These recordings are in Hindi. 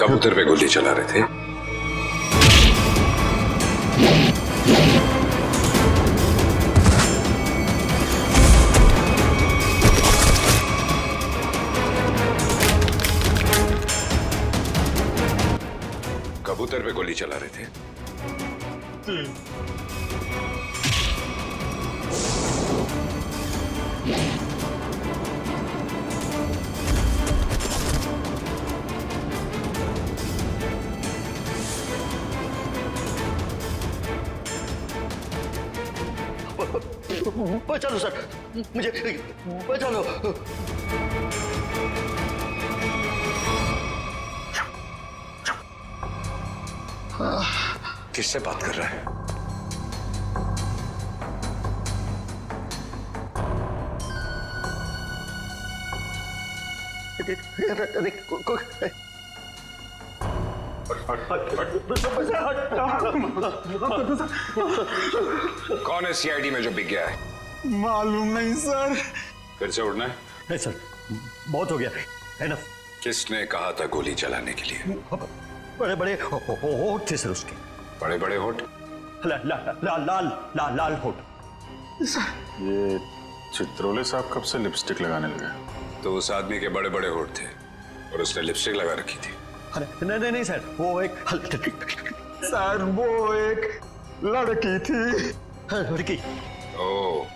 कबूतर पे गोली चला रहे थे। कबूतर पे गोली चला रहे थे। बचा लो सर, मुझे बचा लो। किससे बात कर रहा है? कौन है सीआईडी में जो बिक गया है? मालूम नहीं सर। फिर से उड़ना है? नहीं सर, बहुत हो गया, एनफ। किसने कहा था गोली चलाने के लिए? बड़े बड़े होठ थे सर उसके। बड़े बड़े होठ? लाल होठ। ये चित्रोले साहब कब से लिपस्टिक लगाने लगे? तो उस आदमी के बड़े बड़े होठ थे और उसने लिपस्टिक लगा रखी थी। नहीं नहीं सर, वो एक सर वो एक लड़की थी। लड़की। ओह,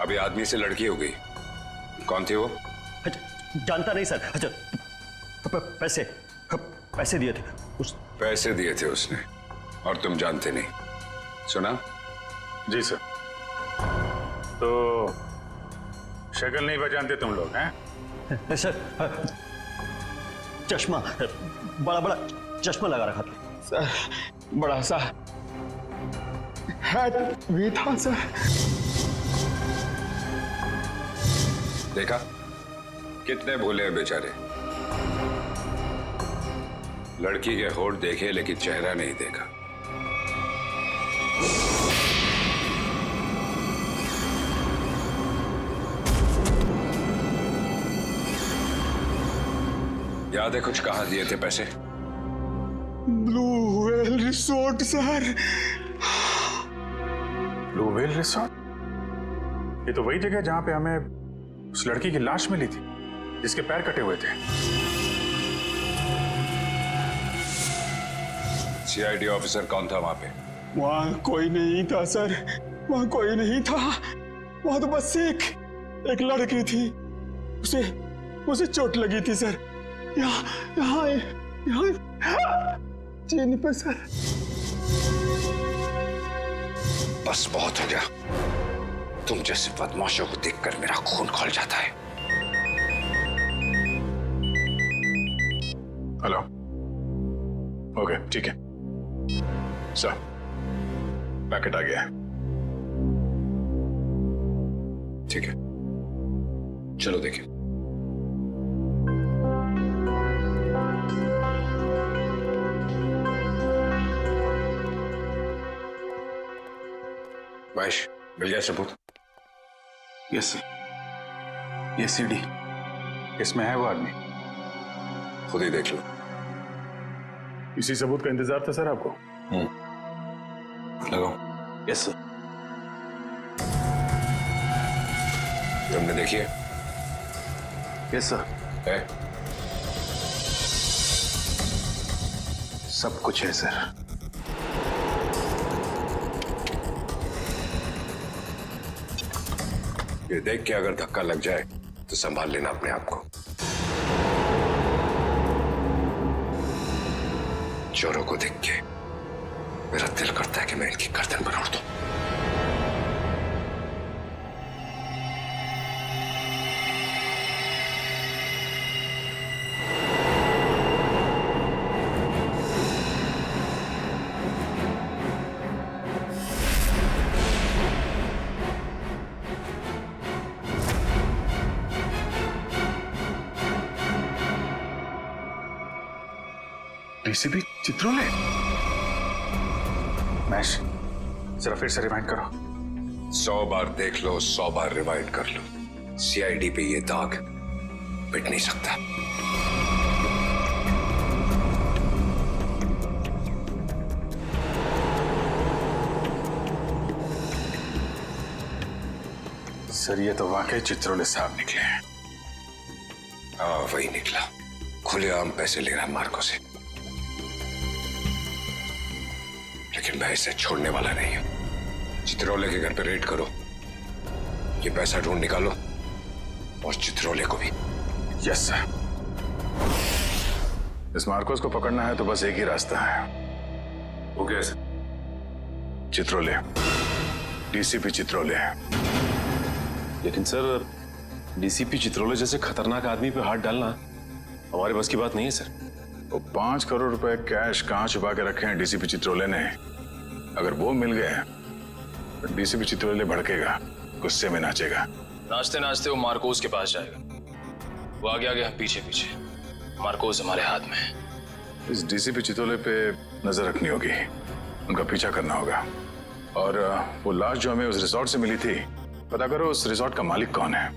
अभी आदमी से लड़की हो गई। कौन थी वो? जानता नहीं सर। अच्छा, पैसे दिए थे उस। पैसे दिए थे उसने और तुम जानते नहीं। सुना? जी सर। तो शक्ल नहीं पहचानते तुम लोग हैं? सर चश्मा, बड़ा बड़ा चश्मा लगा रखा था सर। बड़ा सा हैट भी था सर। देखा कितने भोले हैं बेचारे। लड़की के होठ देखे लेकिन चेहरा नहीं देखा। याद है कुछ कहाँ दिए थे पैसे? Blue whale resort sir. Blue whale resort? ये तो वही जगह जहां पे हमें उस लड़की की लाश मिली थी जिसके पैर कटे हुए थे। सीआईडी ऑफिसर कौन था वहां पे? वहां कोई नहीं था सर, वहां कोई नहीं था। वहां तो बस एक लड़की थी, उसे चोट लगी थी सर। यहाँ चीन पे सर। बस बहुत हो गया। तुम जैसे बदमाशों को देखकर मेरा खून खौल जाता है। हेलो। ओके ठीक है सर, पैकेट आ गया है। ठीक है, चलो देखिए। महेश, मिल गया सबूत? Yes sir. ये सीडी, इसमें है वो आदमी। खुद ही देख लो। इसी सबूत का इंतजार था सर आपको? लगाओ। Yes sir. तुमने देखी है? Yes sir. है? सब कुछ है सर। ये देख के अगर धक्का लग जाए तो संभाल लेना अपने आप को। चोरों को देख के मेरा दिल करता है कि मैं इनकी गर्दन पर उड़ दूं। डीसीपी चित्रोले? मैश, जरा फिर से रिवाइंड करो। 100 बार देख लो, 100 बार रिवाइंड कर लो, सीआईडी पे ये दाग मिट नहीं सकता। सर ये तो वाकई चित्रोले साहब निकले हैं। हाँ वही निकला, खुलेआम पैसे ले रहा मार्को से। लेकिन मैं इसे छोड़ने वाला नहीं हूं। चित्रोले के घर पे रेड करो, ये पैसा ढूंढ निकालो और चित्रोले को भी। Yes sir. इस मार्कोस को पकड़ना है तो बस एक ही रास्ता है। वो कैसे? चित्रोले, डीसीपी चित्रोले। लेकिन सर डीसीपी चित्रोले जैसे खतरनाक आदमी पे हाथ डालना हमारे बस की बात नहीं है सर। वो 5 करोड़ रुपए कैश कहाँ छुपा के रखे हैं डीसीपी चित्रोले ने? अगर वो मिल गए तो डीसीपी चित्रोले भड़केगा, गुस्से में नाचेगा। नाचते नाचते वो मार्कोस के पास जाएगा। वो आगे आगे, हम पीछे पीछे। मार्कोस हमारे हाथ में है। इस डीसीपी चित्रोले पे नजर रखनी होगी, उनका पीछा करना होगा। और वो लाश जो हमें उस रिसोर्ट से मिली थी, पता करो उस रिसोर्ट का मालिक कौन है।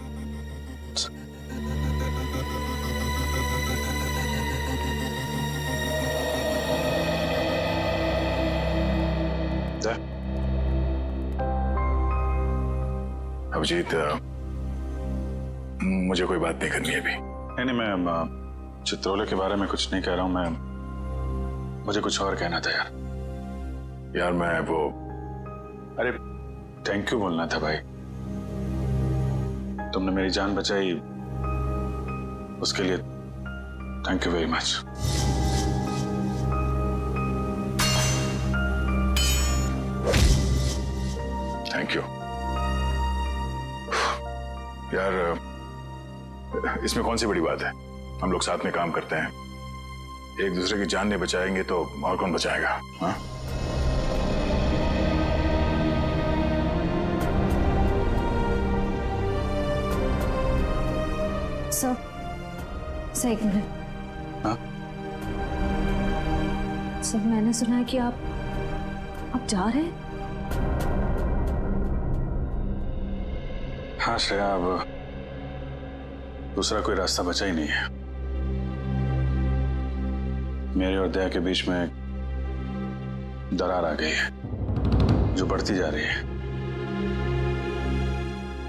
अभिजीत, मुझे कोई बात नहीं करनी है अभी। नहीं, मैं चित्रोले के बारे में कुछ नहीं कह रहा हूं। मुझे कुछ और कहना था यार। मैं वो, अरे थैंक यू बोलना था भाई। तुमने मेरी जान बचाई, उसके लिए thank you very much. Thank you यार। इसमें कौन सी बड़ी बात है? हम लोग साथ में काम करते हैं, एक दूसरे की जान नहीं बचाएंगे तो और कौन बचाएगा? हाँ? सर एक मिनट। हाँ? सर मैंने सुना है कि आप जा रहे हैं। हाँ श्रेया, अब दूसरा कोई रास्ता बचा ही नहीं है। मेरे और दया के बीच में दरार आ गई है जो बढ़ती जा रही है।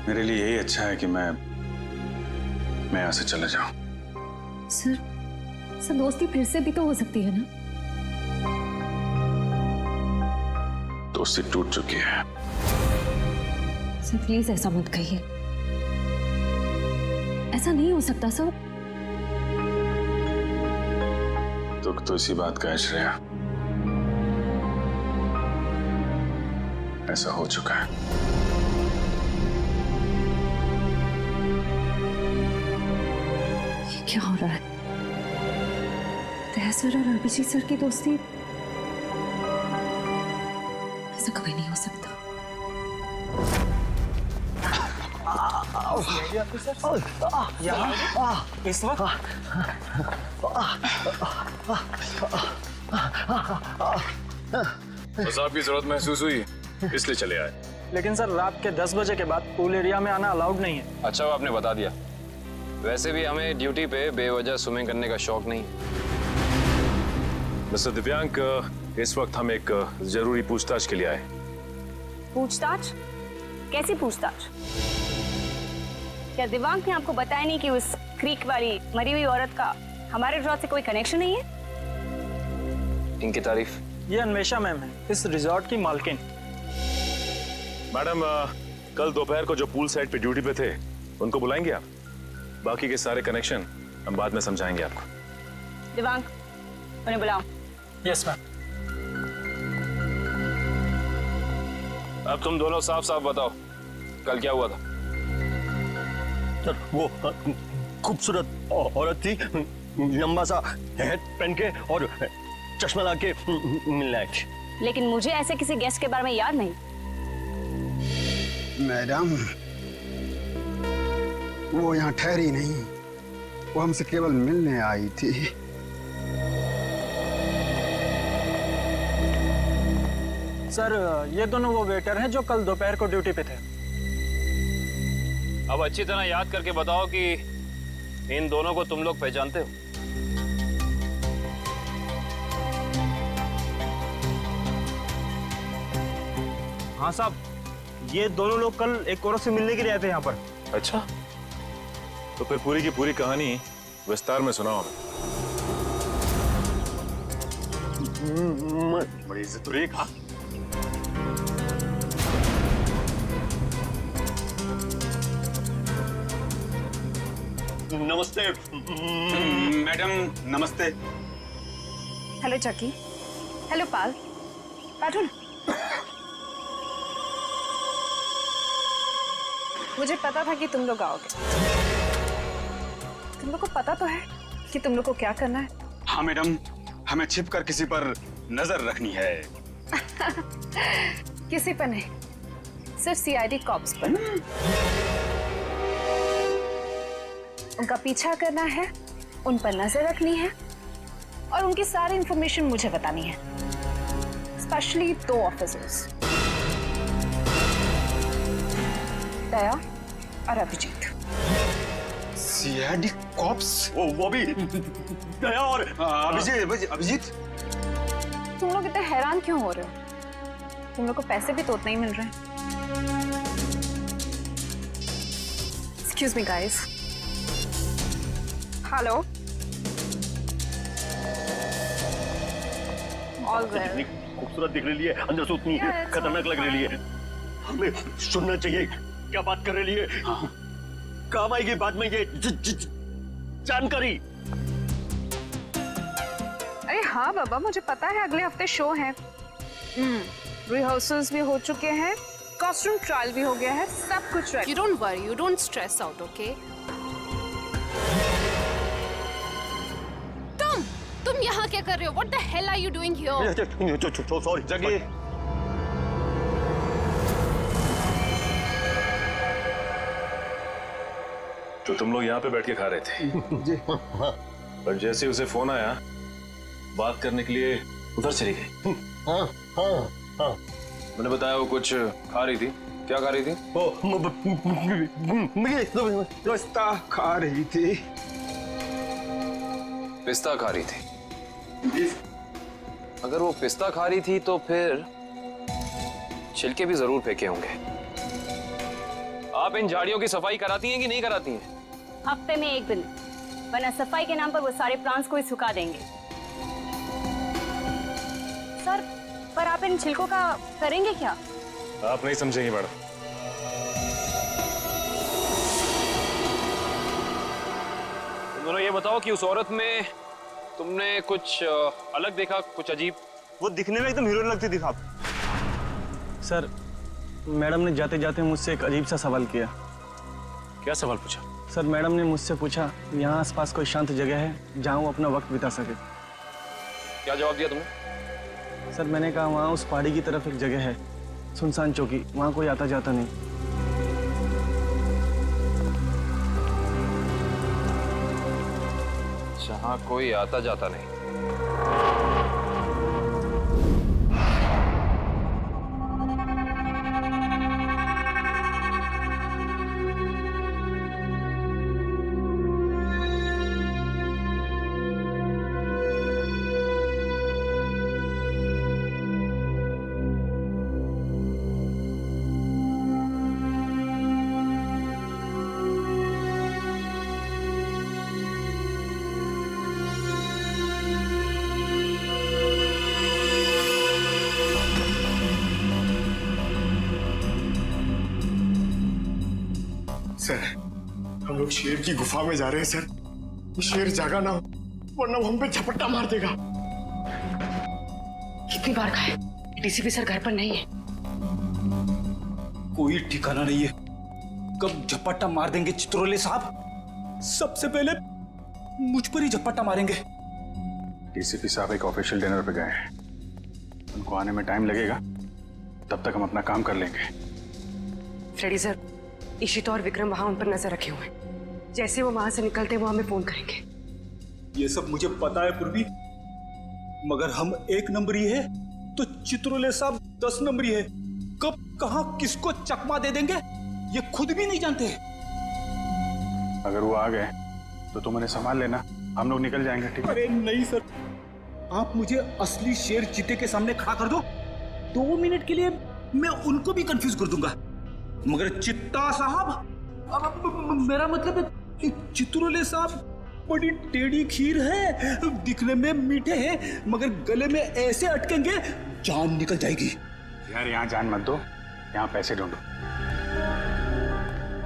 मेरे लिए यही अच्छा है कि मैं यहां से चले जाऊं। सर दोस्ती फिर से भी तो हो सकती है ना? दोस्ती टूट चुकी है। सर प्लीज ऐसा मत कहिए, ऐसा नहीं हो सकता सर। दुख तो इसी बात का है श्रेया, ऐसा हो चुका है। ये क्या हो रहा है? दया सर और अभिजीत सर की दोस्ती, ऐसा कभी नहीं हो सकता। इस वक्त तो साहब की जरूरत महसूस हुई, इसलिए चले आए। लेकिन सर रात के 10 बजे के बाद पूल एरिया में आना अलाउड नहीं है। अच्छा वो आपने बता दिया। वैसे भी हमें ड्यूटी पे बेवजह स्विमिंग करने का शौक नहीं। मिस्टर दिव्यांक, इस वक्त हम एक जरूरी पूछताछ के लिए आए। पूछताछ? कैसी पूछताछ? क्या दिव्यांक ने आपको बताया नहीं कि उस क्रीक वाली मरी हुई औरत का हमारे रिजॉर्ट से कोई कनेक्शन नहीं है? इनकी तारीफ? ये अन्वेषा मैम है, इस रिजॉर्ट की मालकिन। मैडम, कल दोपहर को जो पूल साइड पे ड्यूटी पे थे उनको बुलाएंगे आप? बाकी के सारे कनेक्शन हम बाद में समझाएंगे आपको। दिव्यांक, उन्हें बुलाओ। Yes ma'am. अब तुम दोनों साफ साफ बताओ, कल क्या हुआ था? सर वो खूबसूरत औरत थी, लंबा सा हेड पहन के और चश्मा लगा के मिलने आई थी। लेकिन मुझे ऐसे किसी गेस्ट के बारे में याद नहीं। मैडम, वो यहाँ ठहरी नहीं, वो हमसे केवल मिलने आई थी। सर ये दोनों वो वेटर हैं जो कल दोपहर को ड्यूटी पे थे। अब अच्छी तरह याद करके बताओ कि इन दोनों को तुम लोग पहचानते हो? हाँ साहब, ये दोनों लोग कल एक औरत से मिलने के लिए आए थे यहाँ पर। अच्छा, तो फिर पूरी की पूरी कहानी विस्तार में सुनाओ हमें। बड़ी इज्जत हो रही है कहा। नमस्ते मैडम नमस्ते। हेलो चकी, हेलो पाल, बैठो ना। मुझे पता था कि तुम लोग आओगे। तुम लोग को पता तो है कि तुम लोग को क्या करना है? हाँ मैडम, हमें छिप कर किसी पर नजर रखनी है। किसी पर नहीं, सिर्फ सीआईडी कॉप्स पर। उनका पीछा करना है, उन पर नजर रखनी है और उनकी सारी इंफॉर्मेशन मुझे बतानी है, स्पेशली 2 ऑफिसर्स, दया और अभिजीत। CID cops? वो भी दया और अभिजीत। तुम लोग इतने हैरान क्यों हो रहे हो? तुम लोग को पैसे भी तो उतने ही मिल रहे हैं। Excuse me guys. Hello. All जितनी खूबसूरत दिख रही है अंदर से उतनी खतरनाक लग रही है। हमें सुनना चाहिए क्या बात कर रही है। काम आएगी बाद में ये जानकारी। अरे हाँ बाबा, मुझे पता है अगले हफ्ते शो है। रिहर्सल्स भी हो चुके हैं, कॉस्ट्यूम ट्रायल भी हो गया है, सब कुछ ready. You don't worry, you don't stress out, okay? तुम यहाँ क्या कर रहे हो? What the hell are you doing here? Sorry जगी। तो तुम लोग यहाँ पे बैठ के खा रहे थे पर जैसे उसे फोन आया बात करने के लिए उधर चली गई। हाँ। मैंने बताया वो कुछ खा रही थी। क्या खा रही थी? पिस्ता खा रही थी। पिस्ता खा रही थी? अगर वो पिस्ता खा रही थी तो फिर छिलके भी जरूर फेंके होंगे। आप इन झाड़ियों की सफाई कराती हैं कि नहीं कराती हैं? हफ्ते में 1 दिन, वरना सफाई के नाम पर वो सारे प्लांट्स को ही सुखा देंगे। सर, पर आप इन छिलकों का करेंगे क्या? आप नहीं समझेंगे मैडम। तुम दोनों ये बताओ कि उस औरत में तुमने कुछ अलग देखा, कुछ अजीब? वो दिखने में एकदम हीरोइन लगती थी। आप सर, मैडम ने जाते जाते मुझसे एक अजीब सा सवाल किया। क्या सवाल पूछा? सर, मैडम ने मुझसे पूछा यहाँ आसपास कोई शांत जगह है जहाँ वो अपना वक्त बिता सके। क्या जवाब दिया तुमने? सर, मैंने कहा वहाँ उस पहाड़ी की तरफ एक जगह है, सुनसान चौकी, वहाँ कोई आता जाता नहीं। जहाँ कोई आता जाता नहीं। सर, हम लोग शेर की गुफा में जा रहे हैं सर। ये शेर जागा ना हो वरना वो हम पे झपट्टा मार देगा। कितनी बार कहा है, डीसीपी सर घर पर नहीं है। कोई ठिकाना नहीं है, कब झपट्टा मार देंगे चित्रोले साहब। सबसे पहले मुझ पर ही झपट्टा मारेंगे। डीसीपी साहब एक ऑफिशियल डिनर पे गए हैं, उनको आने में टाइम लगेगा, तब तक हम अपना काम कर लेंगे। फ्रेडी सर, इशिता और विक्रम वहां उन पर नजर रखे हुए हैं। जैसे वो वहां से निकलते वो हमें फोन करेंगे। ये सब मुझे पता है पूर्वी, मगर हम 1 नंबरी है तो चित्रोले साहब 10 नंबरी है। कब कहां किसको चकमा दे देंगे ये खुद भी नहीं जानते। अगर वो आ गए तो तुम उन्हें संभाल लेना, हम लोग निकल जाएंगे। ठीक है? अरे नहीं सर, आप मुझे असली शेर चीते के सामने खड़ा कर दो, 2 मिनट के लिए मैं उनको भी कंफ्यूज कर दूंगा। मगर चित्ता साहब, अब मेरा मतलब है कि चित्रोले साहब बड़ी टेढ़ी खीर है, दिखने में मीठे हैं मगर गले में ऐसे अटकेंगे जान निकल जाएगी। यार यहाँ जान मत दो, यहाँ पैसे ढूंढो।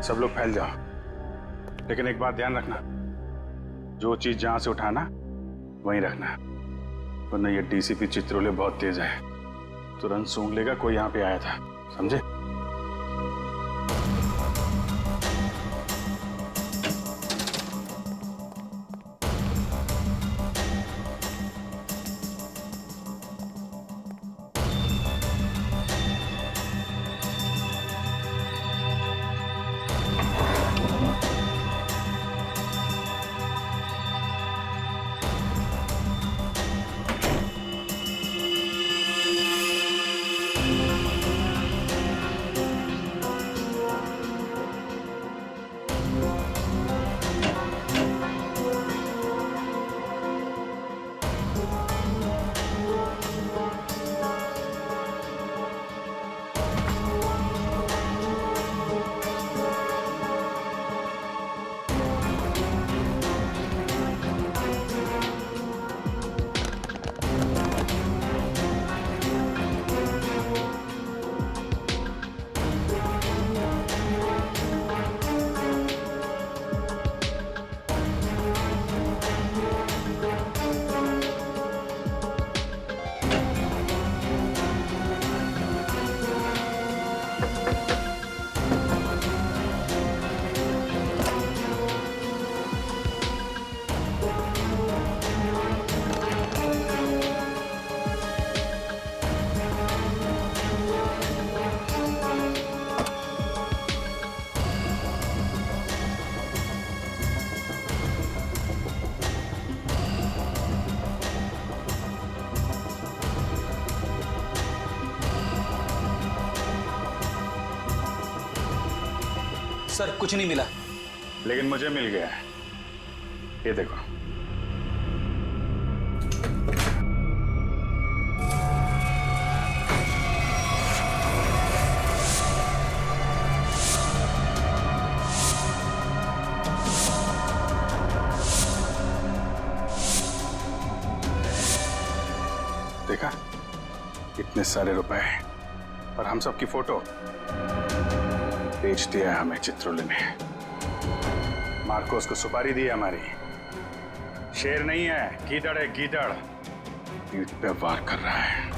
सब लोग फैल जाओ, लेकिन एक बात ध्यान रखना, जो चीज जहां से उठाना वहीं रखना, वरना ये डीसीपी चित्रोले बहुत तेज है, तुरंत सूंघ लेगा कोई यहाँ पे आया था, समझे? सर कुछ नहीं मिला। लेकिन मुझे मिल गया है, ये देखो। देखा, इतने सारे रुपए और हम सब की फोटो बेच दिया है हमें चित्रोले ने। मार्कोस को सुपारी दी है हमारी। शेर नहीं है, गीदड़ है, गीदड़। ईंट पे वार कर रहा है।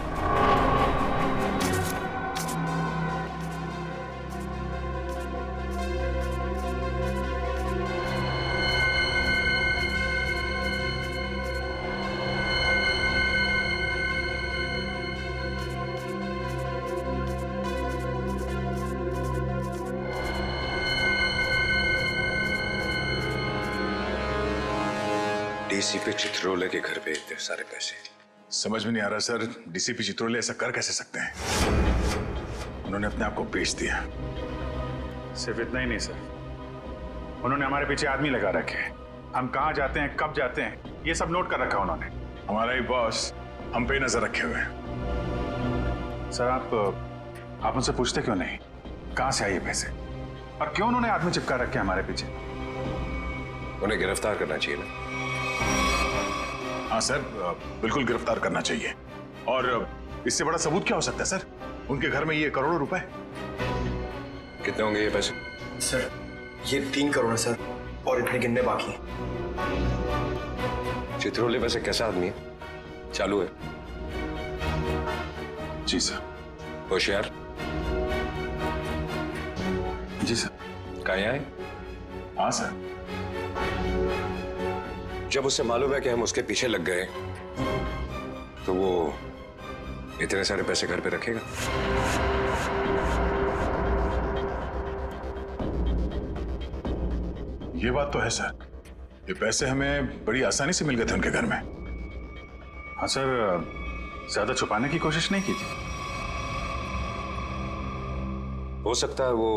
डीसीपी चित्रोले के घर पे इतने सारे पैसे, समझ में नहीं आ रहा सर, डीसीपी चित्रोले ऐसा कर कैसे सकते हैं? उन्होंने अपने आप को बेच दिया। सिर्फ इतना ही नहीं सर, उन्होंने हमारे पीछे आदमी लगा रखे हैं। हम कहाँ जाते हैं, कब जाते हैं, ये सब नोट कर रखा उन्होंने। हमारा ही बॉस हम पे नजर रखे हुए हैं। सर आप उनसे पूछते क्यों नहीं कहाँ से आए ये पैसे, और क्यों उन्होंने आदमी चिपका रखे हमारे पीछे? उन्हें गिरफ्तार करना चाहिए ना। हाँ सर, बिल्कुल गिरफ्तार करना चाहिए। और इससे बड़ा सबूत क्या हो सकता है सर? उनके घर में ये करोड़ों रुपए। कितने होंगे ये पैसे? सर ये 3 करोड़ है सर, और इतने गिनने बाकी हैं। चित्रोले वैसे कैसा आदमी है? चालू है? जी सर। होशियार? जी सर। कहाँ आए? हाँ सर। जब उसे मालूम है कि हम उसके पीछे लग गए तो वो इतने सारे पैसे घर पे रखेगा? ये बात तो है सर, ये पैसे हमें बड़ी आसानी से मिल गए थे उनके घर में। हाँ सर, ज्यादा छुपाने की कोशिश नहीं की थी। हो सकता है वो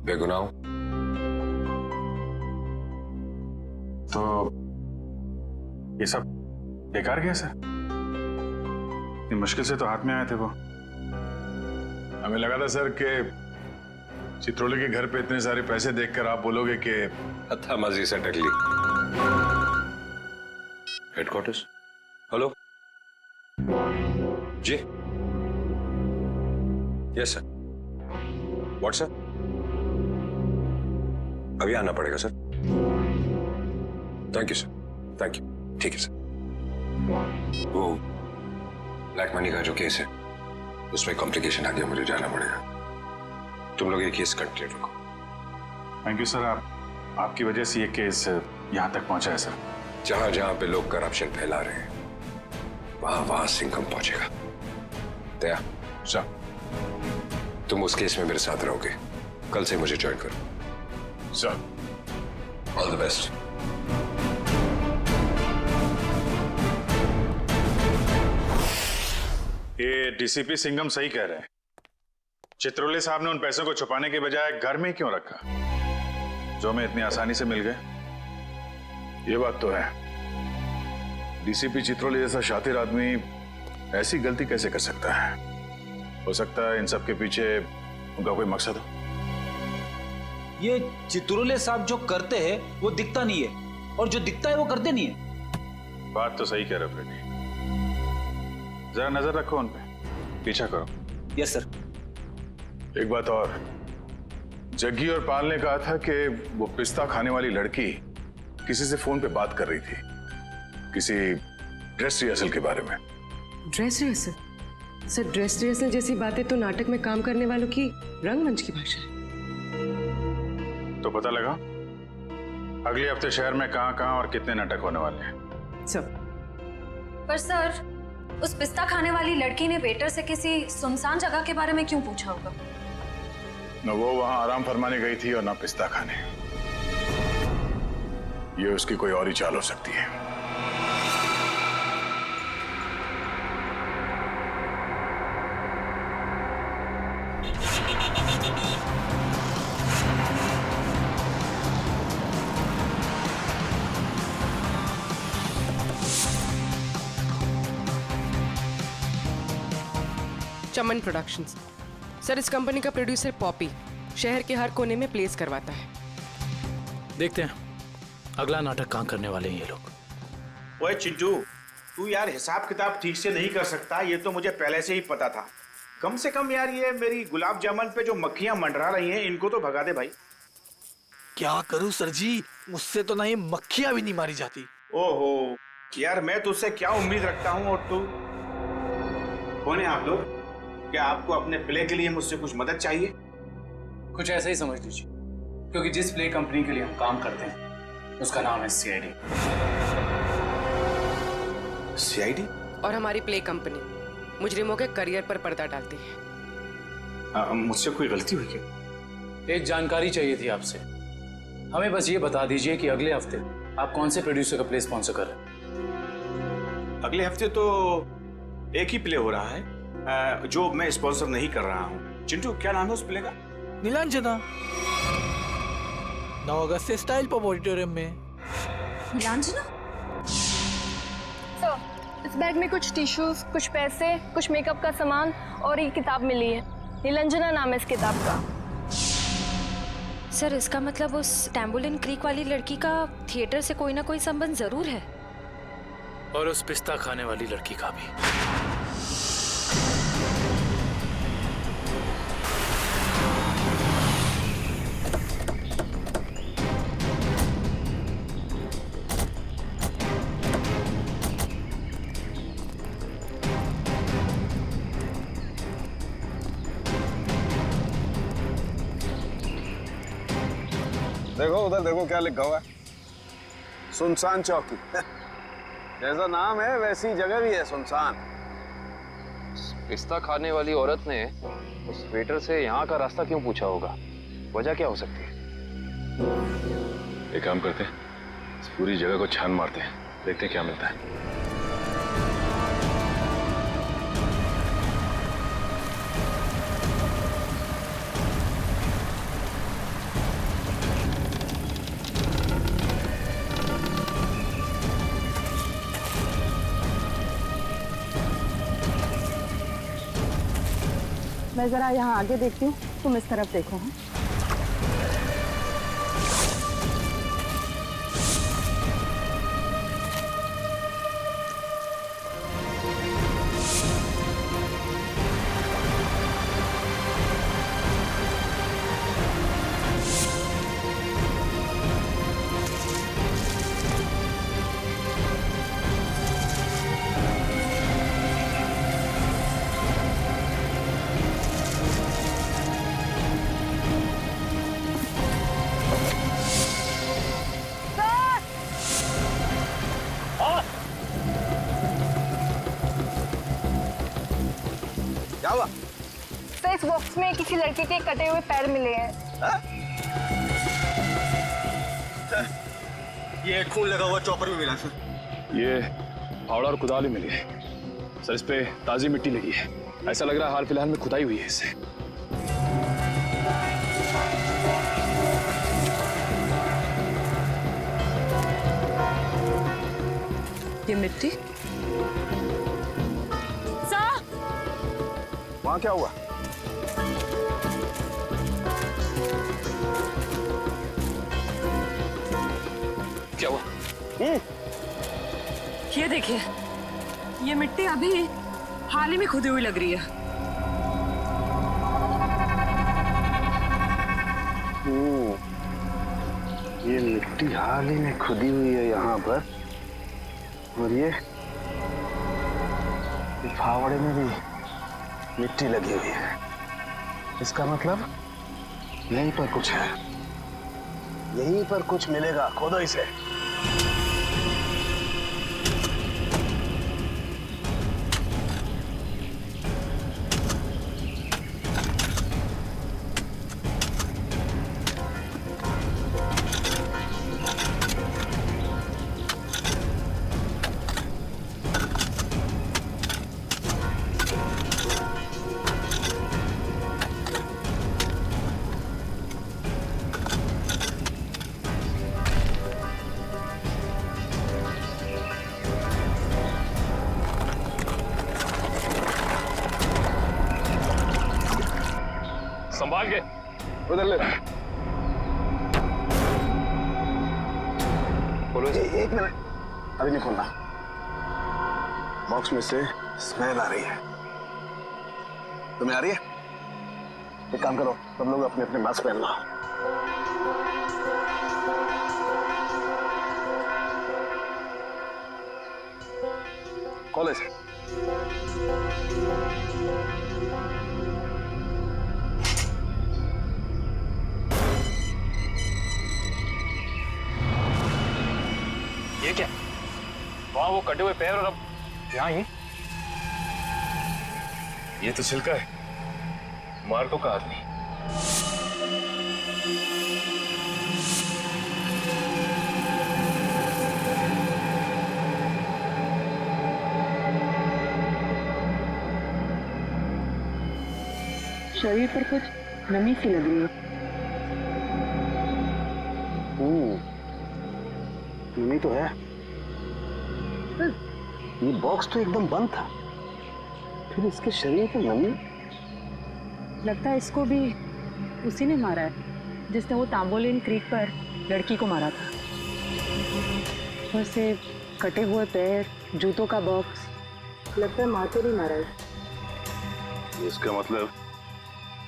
बेगुनाह हो। तो ये सब बेकार गया सर? इतनी मुश्किल से तो हाथ में आए थे वो। हमें लगा था सर कि चित्रोले के घर पे इतने सारे पैसे देखकर आप बोलोगे कि हत्थामाजी से टकली। हेडक्वार्टर्स। हेलो जी। Yes sir. व्हाट्सएप अभी आना पड़ेगा sir. Thank you sir, thank you. ठीक है सर। वो ब्लैक मनी का जो केस है उसमें कॉम्प्लिकेशन आ गया, मुझे जाना पड़ेगा। तुम लोग ये केस कंटिन्यू रखो। Thank you sir. आपकी वजह से ये केस यहाँ तक पहुंचा है सर। जहां जहां पे लोग करप्शन फैला रहे हैं वहां वहां सिंघम पहुंचेगा। दया सर, तुम उस केस में मेरे साथ रहोगे। कल से मुझे ज्वाइन करो। Sir, all the best. ये डीसीपी सिंघम सही कह रहे हैं। चित्रोले साहब ने उन पैसों को छुपाने के बजाय घर में क्यों रखा, जो हमें इतनी आसानी से मिल गए? ये बात तो है। डीसीपी चित्रोले जैसा शातिर आदमी ऐसी गलती कैसे कर सकता है? हो सकता है इन सब के पीछे उनका कोई मकसद हो। ये चित्रोले साहब जो करते हैं वो दिखता नहीं है, और जो दिखता है वो करते नहीं है। बात तो सही कह रहे हो फ्रेडी। जरा नजर रखो उन पे, पीछा करो। Yes sir. एक बात और, जग्गी और पाल ने कहा था कि वो पिस्ता खाने वाली लड़की किसी से फोन पे बात कर रही थी, किसी ड्रेस रिहर्सल के बारे में। Dress rehearsal? Sir, dress rehearsal जैसी बातें तो नाटक में काम करने वालों की रंगमंच की भाषा है। तो पता लगा अगले हफ्ते शहर में कहां और कितने नाटक होने वाले हैं? सब। पर सर, उस पिस्ता खाने वाली लड़की ने वेटर से किसी सुनसान जगह के बारे में क्यों पूछा होगा? न वो वहां आराम फरमाने गई थी और ना पिस्ता खाने। ये उसकी कोई और ही चाल हो सकती है। चमन प्रोडक्शंस। सर, इस कंपनी का प्रोड्यूसर पॉपी शहर के हर कोने में प्लेस करवाता है। देखते हैं अगला नाटक कहाँ करने वाले हैं ये लोग। ओए चिंटू, तू यार हिसाब किताब ठीक से नहीं कर सकता, ये तो मुझे पहले से ही पता था। कम से कम यार ये मेरी गुलाब जामुन पे जो मक्खियां मंडरा रही हैं इनको तो भगा दे भाई। क्या करूं सर जी, मुझसे तो नहीं मक्खियां भी नहीं मारी जाती। ओहो यार, मैं तुझसे क्या उम्मीद रखता हूँ, और तू कौन है आप लोग? क्या आपको अपने प्ले के लिए मुझसे कुछ मदद चाहिए? कुछ ऐसा ही समझ लीजिए, क्योंकि जिस प्ले कंपनी के लिए हम काम करते हैं उसका नाम है सीआईडी। सीआईडी? और हमारी प्ले कंपनी मुजरिमों के करियर पर पर्दा डालती है। मुझसे कोई गलती हुई क्या? एक जानकारी चाहिए थी आपसे। हमें बस ये बता दीजिए कि अगले हफ्ते आप कौन से प्रोड्यूसर का प्ले स्पॉन्सर कर रहे हैं? अगले हफ्ते तो एक ही प्ले हो रहा है जो मैं स्पॉन्सर नहीं कर रहा हूँ। चिंटू, क्या नाम है उस प्ले का? नीलांजना। 9 अगस्त से स्टाइल पब ऑडिटोरियम में। नीलांजना? सर, इस बैग में कुछ टिश्यूज, कुछ पैसे, कुछ मेकअप का सामान और एक किताब मिली है। नीलांजना नाम है इस किताब का। सर, इसका मतलब उस टैम्बुलिन क्रीक वाली लड़की का थिएटर से कोई ना कोई संबंध जरूर है। और उस पिस्ता खाने वाली लड़की का भी। देखो उधर, देखो क्या लिखा हुआ है, सुनसान चौकी। जैसा नाम है वैसी जगह भी है, सुनसान। पिस्ता खाने वाली औरत ने उस वेटर से यहाँ का रास्ता क्यों पूछा होगा? वजह क्या हो सकती है? एक काम करते हैं, इस पूरी जगह को छान मारते हैं, देखते हैं क्या मिलता है। मैं जरा यहाँ आगे देखती हूँ, तुम इस तरफ देखो। हाँ? क्या हुआ? सर इस बॉक्स में किसी लड़के के कटे हुए पैर मिले हैं। ये खून लगा हुआ चॉपर भी मिला सर। ये फावड़ा और कुदाल भी मिली है सर। इस पे ताजी मिट्टी लगी है। ऐसा लग रहा है हाल फिलहाल में खुदाई हुई है इससे। ये मिट्टी सर, वहां क्या हुआ? क्या हुआ? ये देखिए, ये मिट्टी अभी हाल ही में खुदी हुई लग रही है। ये मिट्टी हाल ही में खुदी हुई है यहाँ पर, और ये फावड़े में भी मिट्टी लगी हुई है। इसका मतलब यहीं पर कुछ है, यहीं पर कुछ मिलेगा। खोदो इसे। संभाल के उधर ले। बोलो। एक मिनट, अभी नहीं खोलना। बॉक्स में से स्मेल आ रही है। तुम्हें आ रही है? एक काम करो, सब लोग अपने अपने मास्क पहन लो। कॉलेज ये क्या? वहां वो कटे हुए पैर और अब यहाँ ही। ये तो छिलका है मार्को का आदमी। शरीर पर कुछ नमी सी लग रही है। नमी तो है। ये बॉक्स तो एकदम बंद था, फिर इसके शरीर पर नमी। लगता है इसको भी उसी ने मारा है जिसने वो तांबोलिन क्रीक पर लड़की को मारा था। वैसे कटे हुए पैर, जूतों का बॉक्स, लगता है मार्को ने मारा है। इसका मतलब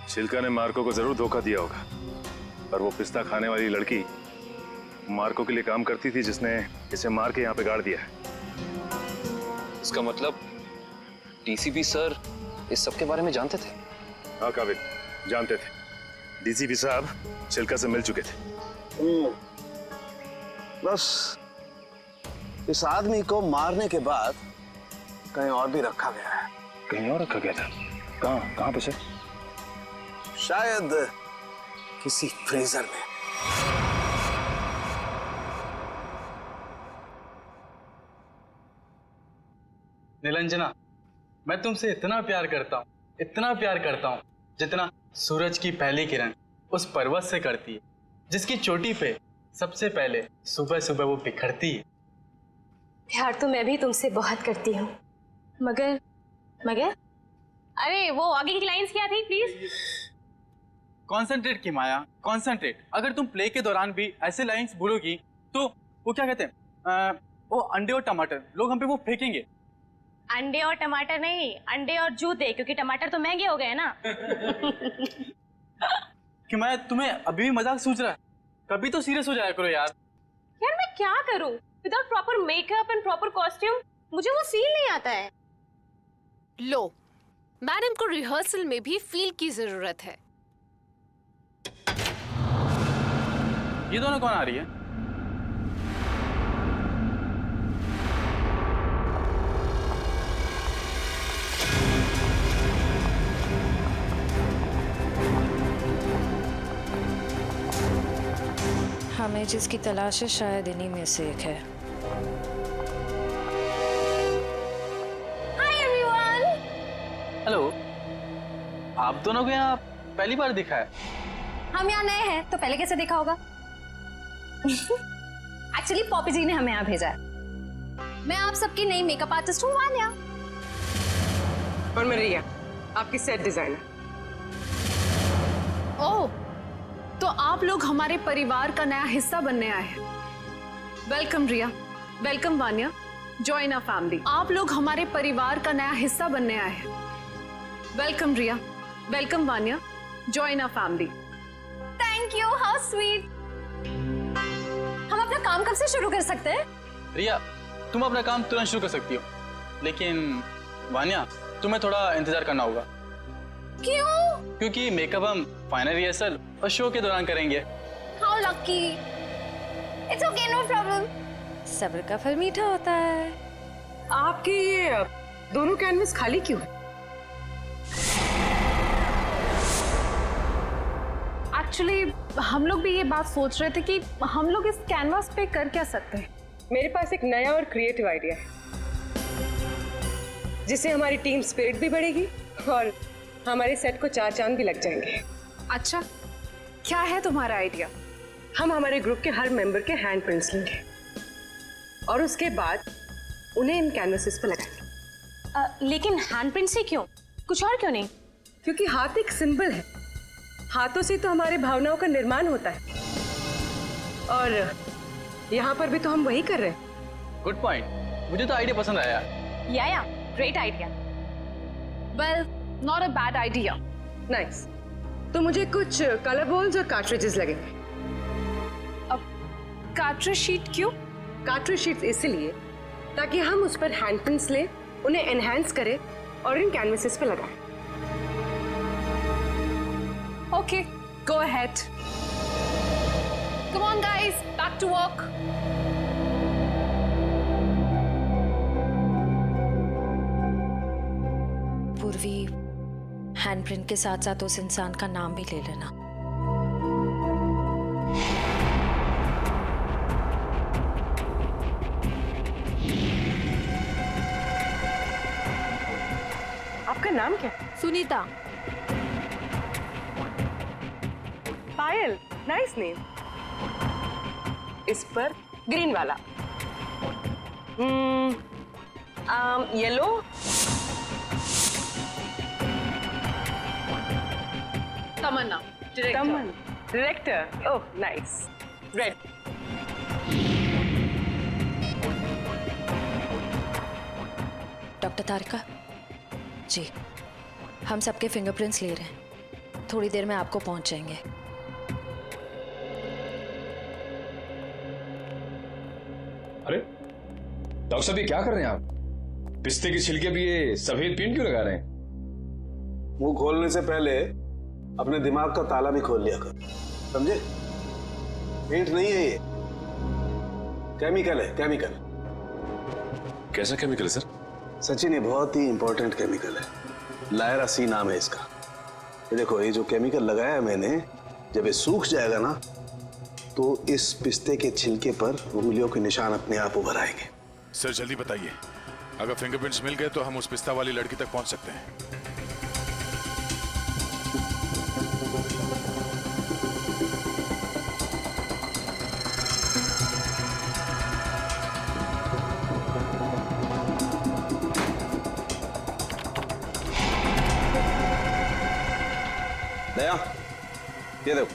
छिलका ने मार्को को जरूर धोखा दिया होगा, और वो पिस्ता खाने वाली लड़की मार्को के लिए काम करती थी जिसने इसे मार के यहाँ पे गाड़ दिया है। इसका मतलब डीसीपी सर इस सब के बारे में जानते थे? हाँ काबिल, जानते थे। डीसीपी साहब छिलका से मिल चुके थे। बस इस आदमी को मारने के बाद कहीं और भी रखा गया है। कहीं और रखा गया था? कहाँ पे सर? शायद किसी फ्रीजर में। निलंजना, मैं तुमसे इतना प्यार करता हूँ, इतना प्यार करता हूँ, जितना सूरज की पहली किरण उस पर्वत से करती है, जिसकी चोटी पे सबसे पहले सुबह सुबह वो बिखरती है। प्यार तो मैं भी तुमसे बहुत करती हूँ, मगर मगर अरे वो आगे की लाइंस क्या थी प्लीज? कॉन्सेंट्रेट की माया, कॉन्सेंट्रेट। अगर तुम प्ले के दौरान भी ऐसे लाइंस बोलोगी तो वो क्या कहते हैं, वो अंडे और टमाटर लोग हम पे वो फेंकेंगे। अंडे और टमाटर नहीं, अंडे और जूते, क्योंकि टमाटर तो महंगे हो गए ना। कि मैं तुम्हें अभी भी मजाक सूझ रहा है? कभी तो सीरियस हो जाया करो यार। यार मैं क्या करूं? Without proper makeup and proper costume मुझे वो फील नहीं आता है। लो, मैडम को रिहर्सल में भी फील की जरूरत है। ये दोनों कौन आ रही है? हमें जिसकी तलाश है शायद इन्हीं में से एक है। Hi everyone. हेलो, आप दोनों को यहाँ पहली बार दिखा है? हम यहाँ नए हैं तो पहले कैसे देखा होगा? एक्चुअली पॉपी जी ने हमें यहाँ भेजा है। मैं आप सबकी नई मेकअप आर्टिस्ट हूँ वान्या। और मैं रिया, आपकी सेट डिजाइनर। ओह, तो आप लोग हमारे परिवार का नया हिस्सा बनने आए हैं। Welcome Riya, welcome Vanya, join our family. आप लोग हमारे परिवार का नया हिस्सा बनने आए हैं। Welcome Riya, welcome Vanya, join our family. Thank you, how sweet. हम अपना काम कब से शुरू कर सकते हैं? रिया, तुम अपना काम तुरंत शुरू कर सकती हो, लेकिन वान्या तुम्हें थोड़ा इंतजार करना होगा। क्यों? क्योंकि मेकअप हम फाइनल रिहर्सल और शो के दौरान करेंगे। How lucky. It's okay, no problem. सब्र का फल मीठा होता है। आपके ये दोनों कैनवस खाली क्यों है? एक्चुअली हम लोग भी ये बात सोच रहे थे कि हम लोग इस कैनवास पे कर क्या सकते हैं। मेरे पास एक नया और क्रिएटिव आइडिया है, जिससे हमारी टीम स्पिरिट भी बढ़ेगी और हमारे सेट को 4 चांद भी लग जाएंगे। अच्छा, क्या है तुम्हारा आइडिया? हम हमारे ग्रुप के हर मेंबर के हैंड प्रिंट्स लेंगे और उसके बाद उन्हें इन कैनवसेस पर लगाएंगे। लेकिन हैंड प्रिंट से क्यों? कुछ और क्यों नहीं? क्योंकि हाथ एक सिंबल है। हाथों से तो हमारे भावनाओं का निर्माण होता है और यहाँ पर भी तो हम वही कर रहे हैं। गुड पॉइंट, मुझे तो आइडिया पसंद आया। या great idea. Well, not a bad idea. Nice. तो मुझे कुछ कलर बॉल्स और कार्ट्रिजेस लगेंगे। अब कार्ट्रिज शीट क्यों? कार्ट्रिज शीट्स इसलिए ताकि हम उस पर हैंड प्रिंट्स लें, उन्हें एनहांस करें और इन कैनवसेस पे लगाएं। Okay, go ahead. Come on guys, back to work. Purvi, handprint के साथ साथ उस इंसान का नाम भी ले लेना। आपका नाम क्या? सुनीता। Payal, nice name. इस पर ग्रीन वाला। Yellow. Tamanna, director. Oh nice. Red. Doctor Tarika ji, हम सबके फिंगरप्रिंट्स ले रहे हैं। थोड़ी देर में आपको पहुंच जाएंगे। अरे डॉक्टर साहब, ये क्या कर रहे हैं आप? पिस्ते के छिलके भी ये सफेद पेंट क्यों लगा रहे हैं? मुंह खोलने से पहले अपने दिमाग का ताला भी खोल लिया कर, समझे? पेंट नहीं है ये, केमिकल है, केमिकल। कैसा केमिकल है सर? सचिन, ये बहुत ही इंपॉर्टेंट केमिकल है। लायरा सी नाम है इसका। ये देखो, ये जो केमिकल लगाया है मैंने, जब ये सूख जाएगा ना तो इस पिस्ते के छिलके पर उंगलियों के निशान अपने आप उभर आएंगे। सर जल्दी बताइए, अगर फिंगरप्रिंट्स मिल गए तो हम उस पिस्ता वाली लड़की तक पहुंच सकते हैं। दया, ये देखो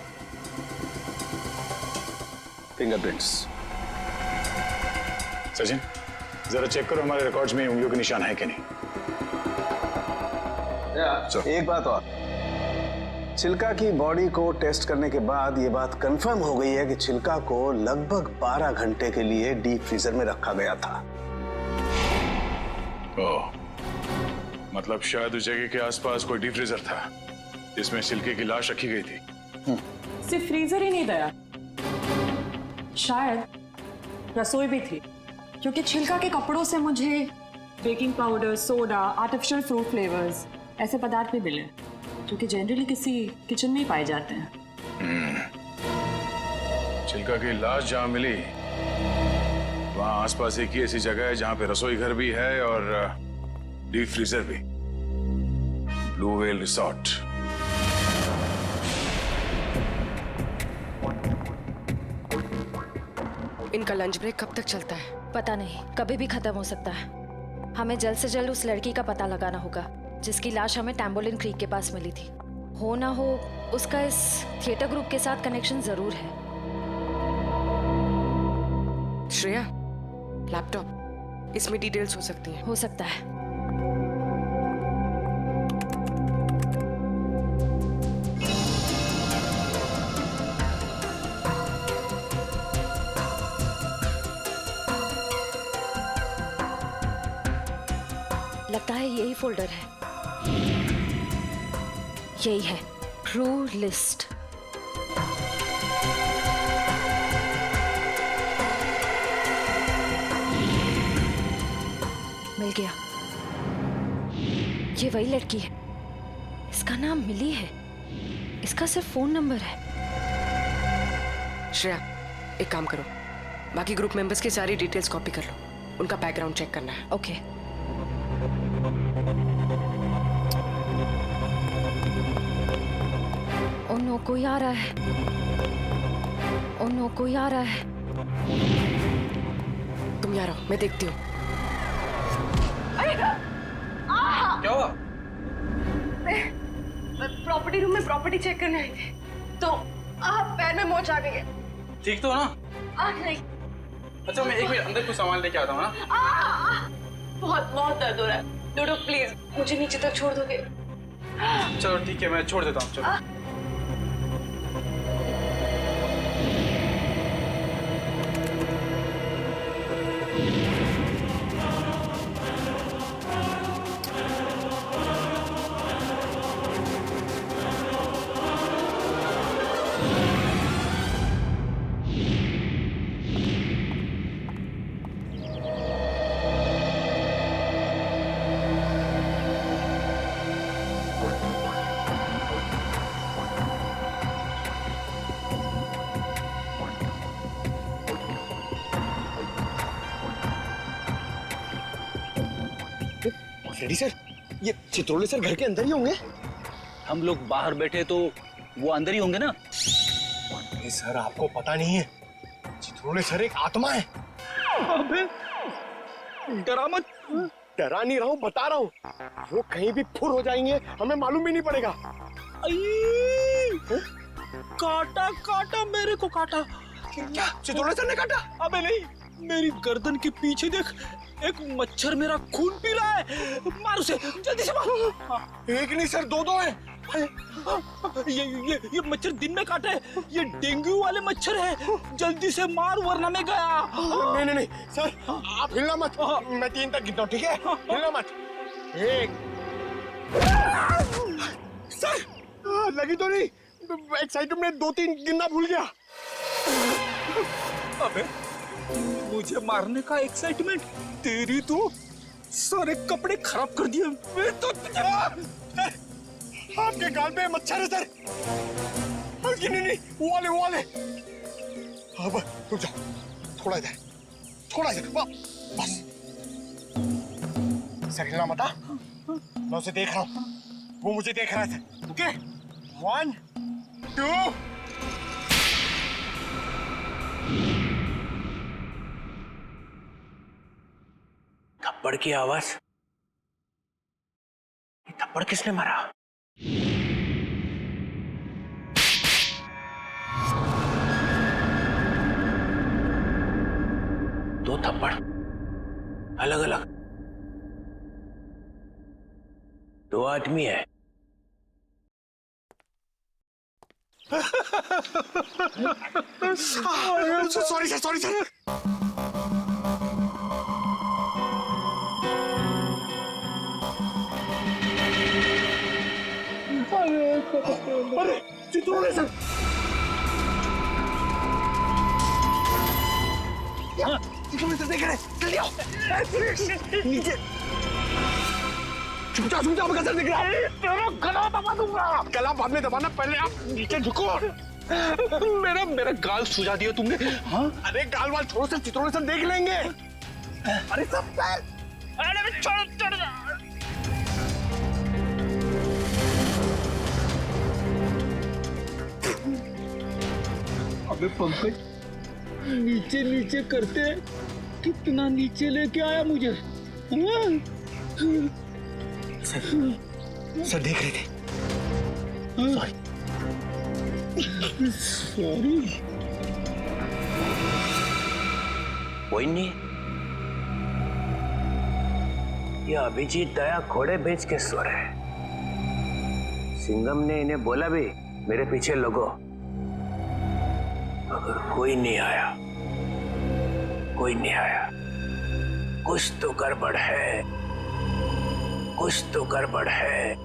फिंगरप्रिंट्स। सचिन, जरा चेक करो हमारे रिकॉर्ड्स में उंगलियों के निशान है कि नहीं। एक बात और, छिलका की बॉडी को टेस्ट करने के बाद ये बात कंफर्म हो गई है कि छिलका को लगभग 12 घंटे के लिए डीप फ्रीजर में रखा गया था। ओह, मतलब शायद उस जगह के आसपास कोई डीप फ्रीजर था जिसमें छिलके की लाश रखी गई थी। सिर्फ फ्रीजर ही नहीं दया, शायद रसोई भी थी, क्योंकि छिलका के कपड़ों से मुझे baking powder, soda, artificial fruit flavours ऐसे पदार्थ भी मिले जो कि जनरली किसी किचन में ही पाए जाते हैं। छिलका की लाश जहां मिली वहां आसपास एक ही ऐसी जगह है जहां पे रसोई घर भी है और डीप फ्रीजर भी। Blue whale resort. इनका लंच ब्रेक कब तक चलता है? पता नहीं, कभी भी खत्म हो सकता है। हमें जल्द से जल्द उस लड़की का पता लगाना होगा जिसकी लाश हमें टैम्बोलिन क्रीक के पास मिली थी। हो ना हो उसका इस थिएटर ग्रुप के साथ कनेक्शन जरूर है। श्रेया, लैपटॉप, इसमें डिटेल्स हो सकती हैं। हो सकता है। लगता है यही फोल्डर है। यही है, ट्रू लिस्ट। मिल गया। ये वही लड़की है। इसका नाम मिली है। इसका सिर्फ फोन नंबर है। श्रेया, एक काम करो, बाकी ग्रुप मेंबर्स की सारी डिटेल्स कॉपी कर लो, उनका बैकग्राउंड चेक करना है। ओके। ओ नो, कोई आ रहा है। ओ नो, कोई आ रहा है। तुम यहाँ रहो, मैं देखती हूँ। क्या हुआ? प्रॉपर्टी रूम में प्रॉपर्टी चेक करने आई थी, तो पैर में मोच आ गई है। ठीक तो हो ना? नहीं। अच्छा, मैं एक मिनट अंदर कुछ सामान लेके आता हूँ ना। बहुत बहुत दर्द हो रहा है। डोडो प्लीज मुझे नीचे तक छोड़ दोगे? चलो ठीक है, मैं छोड़ देता हूँ। चलो। रेडी सर, ये चित्रोले सर घर के अंदर ही होंगे? हम लोग बाहर बैठे तो वो अंदर ही होंगे ना? नहीं सर, आपको पता नहीं है, चित्रोले सर एक आत्मा है। अबे डरा मत। डरा नहीं रहा हूँ, बता रहा हूँ। वो कहीं भी फुर हो जाएंगे, हमें मालूम भी नहीं पड़ेगा। काटा काटा, मेरे को काटा। क्या चित्रोले सर ने काटा? अबे नहीं, मेरी गर्दन के पीछे देख, एक मच्छर मेरा खून पी रहा है। मार उसे, जल्दी से मार। एक नहीं सर, दो दो हैं। ये मच्छर दिन में काटा है, ये डेंगू वाले मच्छर है। जल्दी से मार वरना मैं गया। नहीं नहीं नहीं सर, आप हिलना मत। मैं 3 तक गिनता हूँ, ठीक है? हिलना मत। 1। सर लगी तो नहीं? एक्साइटमेंट में 2-3 गिनना भूल गया। अबे मुझे मारने का एक्साइटमेंट, तेरी तो सारे कपड़े खराब कर दिए। मैं तो आपके गाल पे मच्छर है सर। नहीं, वो वाले। अब रुक जाओ, थोड़ा इधर, बस। सर हिलना मत। मैं उसे देख रहा हूँ, वो मुझे देख रहा है। ओके, 1 2। थप्पड़ की आवाज। ये थप्पड़ किसने मारा? दो थप्पड़ अलग अलग, 2 आदमी है। Sorry sir. अरे चित्रोले सर, चित्रोले सर देख रहे, जल्दी आओ। नीचे छुप जाओ, सर दिख रहा है। तेरा गला दबा दूंगा। गला बाद में दबाना, पहले आप नीचे झुको। मेरा मेरा गाल सुझा दिया तुमने। हाँ अरे गाल वाल छोड़ो सर, चित्रोले सर देख लेंगे। अरे सब अरे छोड़ जा। अबे पंकज, नीचे नीचे करते कितना नीचे लेके आया मुझे। हाँ? सर देख रहे थे। सॉरी। कोई नहीं, ये अभिजीत दया घोड़े बेच के सो रहे। सिंघम ने इन्हें बोला भी मेरे पीछे लगो, मगर कोई नहीं आया, कोई नहीं आया। कुछ तो गड़बड़ है, कुछ तो गड़बड़ है।